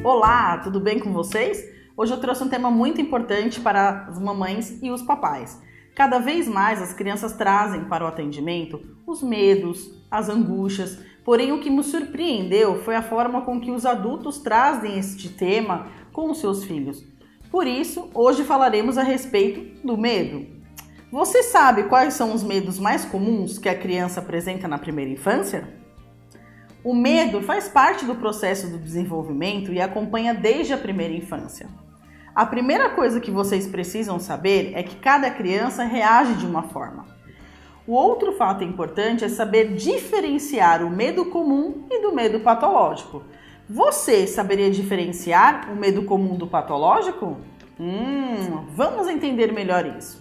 Olá, tudo bem com vocês? Hoje eu trouxe um tema muito importante para as mamães e os papais. Cada vez mais as crianças trazem para o atendimento os medos, as angústias, porém o que me surpreendeu foi a forma com que os adultos trazem este tema com os seus filhos. Por isso, hoje falaremos a respeito do medo. Você sabe quais são os medos mais comuns que a criança apresenta na primeira infância? O medo faz parte do processo do desenvolvimento e acompanha desde a primeira infância. A primeira coisa que vocês precisam saber é que cada criança reage de uma forma. O outro fato importante é saber diferenciar o medo comum e do medo patológico. Você saberia diferenciar o medo comum do patológico? Vamos entender melhor isso.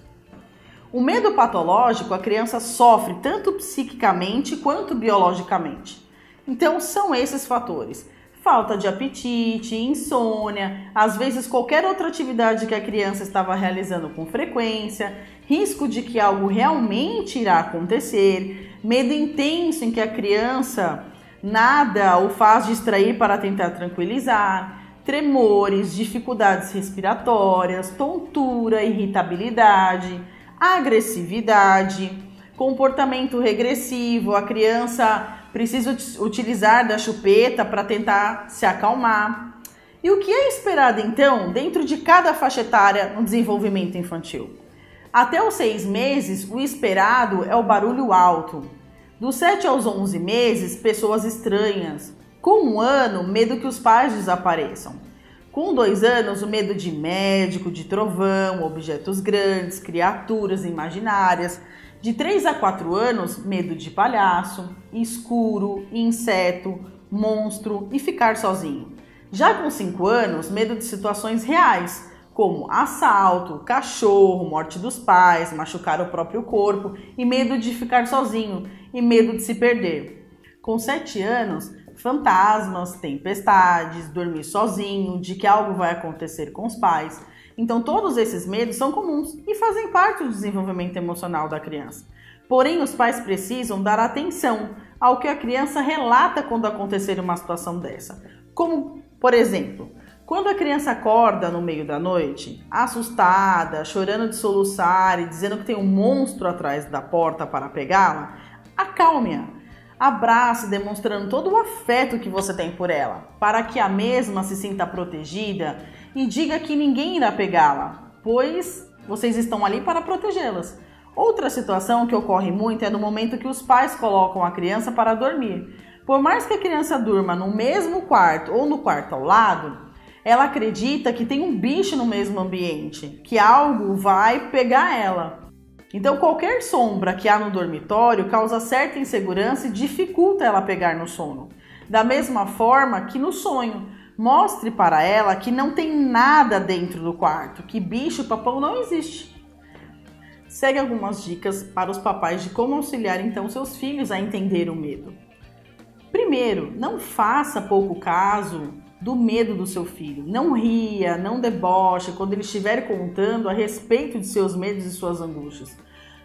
O medo patológico a criança sofre tanto psiquicamente quanto biologicamente. Então são esses fatores: falta de apetite, insônia, às vezes qualquer outra atividade que a criança estava realizando com frequência, risco de que algo realmente irá acontecer, medo intenso em que a criança nada ou faz distrair para tentar tranquilizar, tremores, dificuldades respiratórias, tontura, irritabilidade, agressividade, comportamento regressivo, a criança precisa utilizar da chupeta para tentar se acalmar. E o que é esperado então dentro de cada faixa etária no desenvolvimento infantil? Até os 6 meses, o esperado é o barulho alto. Dos 7 aos 11 meses, pessoas estranhas. Com 1 ano, medo que os pais desapareçam. Com 2 anos, o medo de médico, de trovão, objetos grandes, criaturas imaginárias. De 3 a 4 anos, medo de palhaço, escuro, inseto, monstro e ficar sozinho. Já com 5 anos, medo de situações reais, como assalto, cachorro, morte dos pais, machucar o próprio corpo e medo de ficar sozinho e medo de se perder. Com 7 anos, fantasmas, tempestades, dormir sozinho, de que algo vai acontecer com os pais. Então todos esses medos são comuns e fazem parte do desenvolvimento emocional da criança. Porém, os pais precisam dar atenção ao que a criança relata quando acontecer uma situação dessa. Como, por exemplo, quando a criança acorda no meio da noite, assustada, chorando de soluçar e dizendo que tem um monstro atrás da porta para pegá-la, acalme-a. Abrace, demonstrando todo o afeto que você tem por ela, para que a mesma se sinta protegida e diga que ninguém irá pegá-la, pois vocês estão ali para protegê-las. Outra situação que ocorre muito é no momento que os pais colocam a criança para dormir. Por mais que a criança durma no mesmo quarto ou no quarto ao lado, ela acredita que tem um bicho no mesmo ambiente, que algo vai pegar ela. Então qualquer sombra que há no dormitório causa certa insegurança e dificulta ela pegar no sono. Da mesma forma que no sonho, mostre para ela que não tem nada dentro do quarto, que bicho papão não existe. Segue algumas dicas para os papais de como auxiliar então seus filhos a entender o medo. Primeiro, não faça pouco caso do medo do seu filho. Não ria, não deboche quando ele estiver contando a respeito de seus medos e suas angústias,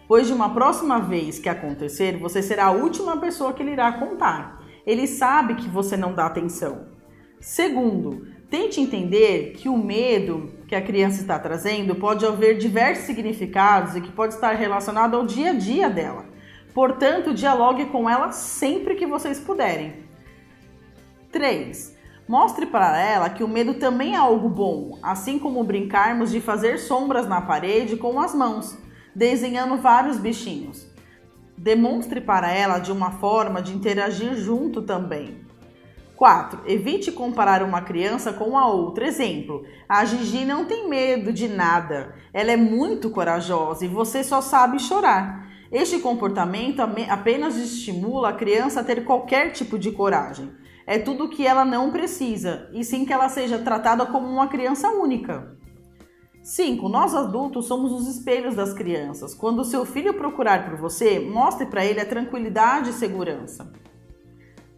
pois de uma próxima vez que acontecer, você será a última pessoa que ele irá contar. Ele sabe que você não dá atenção. Segundo, tente entender que o medo que a criança está trazendo pode haver diversos significados e que pode estar relacionado ao dia a dia dela. Portanto, dialogue com ela sempre que vocês puderem. 3. Mostre para ela que o medo também é algo bom, assim como brincarmos de fazer sombras na parede com as mãos, desenhando vários bichinhos. Demonstre para ela de uma forma de interagir junto também. 4. Evite comparar uma criança com a outra. Exemplo, a Gigi não tem medo de nada, ela é muito corajosa e você só sabe chorar. Este comportamento apenas estimula a criança a ter qualquer tipo de coragem. É tudo o que ela não precisa, e sim que ela seja tratada como uma criança única. 5. Nós adultos somos os espelhos das crianças. Quando o seu filho procurar por você, mostre para ele a tranquilidade e segurança.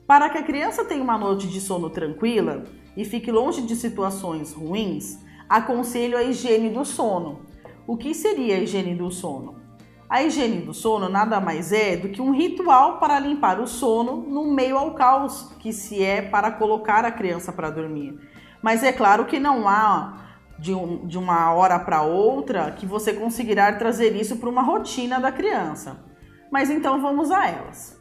Para que a criança tenha uma noite de sono tranquila e fique longe de situações ruins, aconselho a higiene do sono. O que seria a higiene do sono? A higiene do sono nada mais é do que um ritual para limpar o sono no meio ao caos que se é para colocar a criança para dormir. Mas é claro que não há de uma hora para outra que você conseguirá trazer isso para uma rotina da criança. Mas então vamos a elas.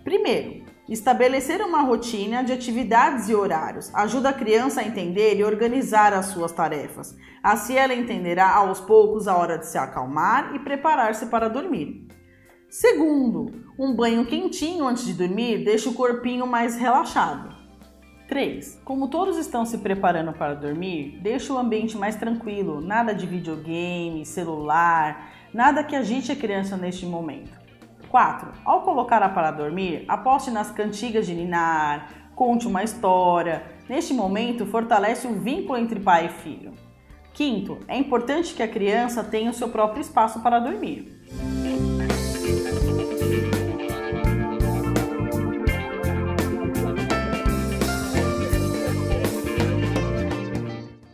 Primeiro, estabelecer uma rotina de atividades e horários ajuda a criança a entender e organizar as suas tarefas. Assim ela entenderá aos poucos a hora de se acalmar e preparar-se para dormir. Segundo, um banho quentinho antes de dormir deixa o corpinho mais relaxado. 3. Como todos estão se preparando para dormir, deixa o ambiente mais tranquilo, nada de videogame, celular, nada que agite a criança neste momento. 4. Ao colocá-la para dormir, aposte nas cantigas de ninar, conte uma história. Neste momento, fortalece o vínculo entre pai e filho. 5. É importante que a criança tenha o seu próprio espaço para dormir.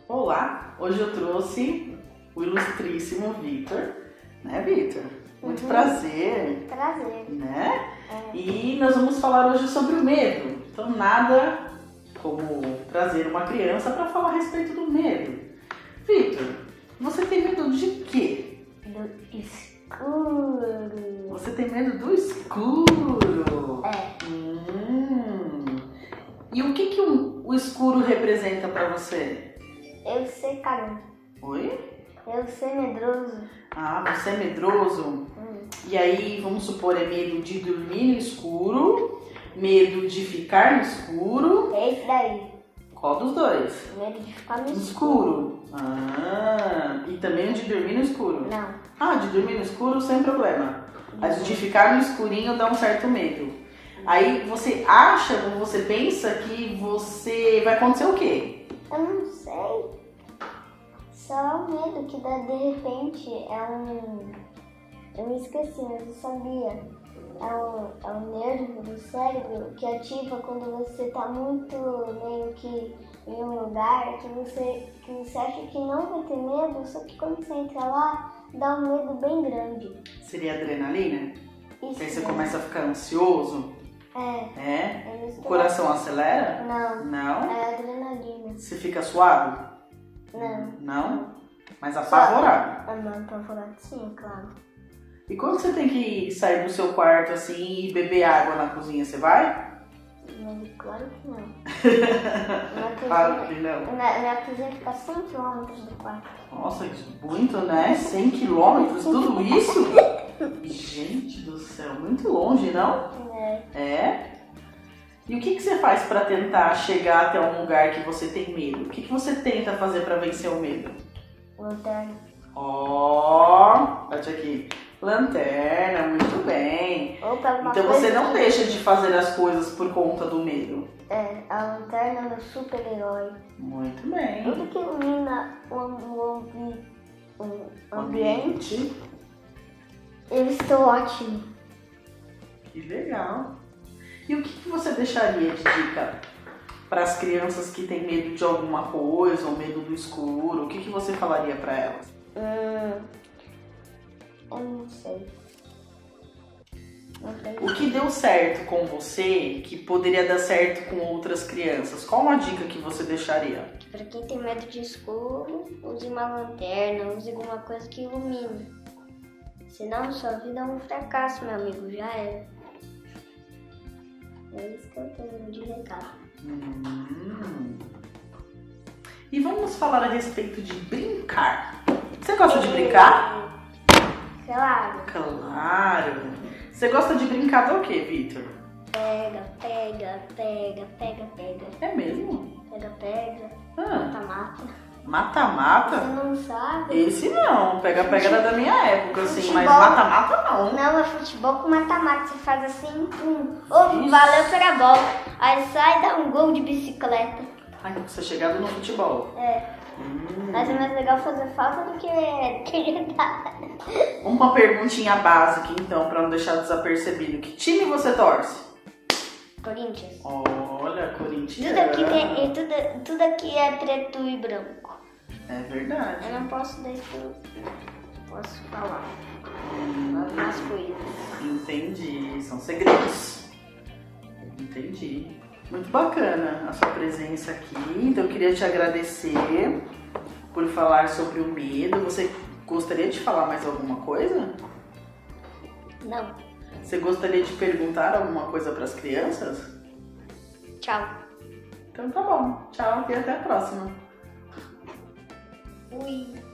Olá, hoje eu trouxe o ilustríssimo Vitor, né, Vitor? Muito prazer. Prazer. Né? É. E nós vamos falar hoje sobre o medo. Então, nada como trazer uma criança para falar a respeito do medo. Vitor, você tem medo de quê? Do escuro. Você tem medo do escuro? É. E o que o escuro representa para você? Eu ser cagão. Oi? Eu ser medroso. Ah, você é medroso? E aí, vamos supor, é medo de dormir no escuro, medo de ficar no escuro. É isso daí. Qual dos dois? Medo de ficar no No escuro. escuro. Ah, e também o de dormir no escuro? Não. Ah, de dormir no escuro sem problema. Mas o de ficar no escurinho dá um certo medo. Aí você acha, ou você pensa que vai acontecer o quê? Eu não sei. Só o medo que dá de repente Eu me esqueci, mas eu sabia. É um nervo do cérebro que ativa quando você tá muito meio que em um lugar que você acha que não vai ter medo, só que quando você entra lá, dá um medo bem grande. Seria adrenalina? Isso. Aí você começa a ficar ansioso? É. É? O coração acelera? Não. Não? É adrenalina. Você fica suado? Não. Não? Mas apavorado? Apavorado sim, claro. E quando você tem que sair do seu quarto assim e beber água na cozinha, você vai? Claro que não. Claro que não. Minha cozinha fica 100 km do quarto. Nossa, muito, né? 100 quilômetros, tudo isso? Gente do céu, muito longe, não? É? E o que você faz para tentar chegar até um lugar que você tem medo? O que você tenta fazer para vencer o medo? Lanterna. Ó, bate aqui. Lanterna, muito bem. Então você não deixa de fazer as coisas por conta do medo. É, a lanterna é meu super-herói. Muito bem. Tudo que ilumina o ambiente, eu estou ótimo. Que legal. E o que você deixaria de dica para as crianças que têm medo de alguma coisa ou medo do escuro? O que você falaria para elas? Eu não sei. O que deu certo com você que poderia dar certo com outras crianças? Qual uma dica que você deixaria? Para quem tem medo de escuro, use uma lanterna, use alguma coisa que ilumine. Senão sua vida é um fracasso, meu amigo, já era. É isso que eu tenho de recado. E vamos falar a respeito de brincar. Você gosta de brincar? Claro. Claro. Você gosta de brincar do quê, Vitor? Pega, pega, pega, pega, pega. É mesmo? Pega, pega. Ah, Mata-mata. mata-mata? Você não sabe? Esse não. Pega-pega era da minha época, assim. Futebol. Mas mata-mata não. Não, é futebol com mata-mata. Você faz assim, valeu pela bola. Aí sai e dá um gol de bicicleta. Ai, você chegado no futebol. É. Mas é mais legal fazer falta do que jogar. Uma perguntinha básica, então, pra não deixar desapercebido. Que time você torce? Corinthians. Olha, Corinthians. Tudo aqui é preto e branco. É verdade. Eu não posso posso falar algumas coisas. Entendi. São segredos. Entendi. Muito bacana a sua presença aqui. Então eu queria te agradecer por falar sobre o medo. Você gostaria de falar mais alguma coisa? Não. Você gostaria de perguntar alguma coisa para as crianças? Tchau. Então tá bom. Tchau e até a próxima. Fui.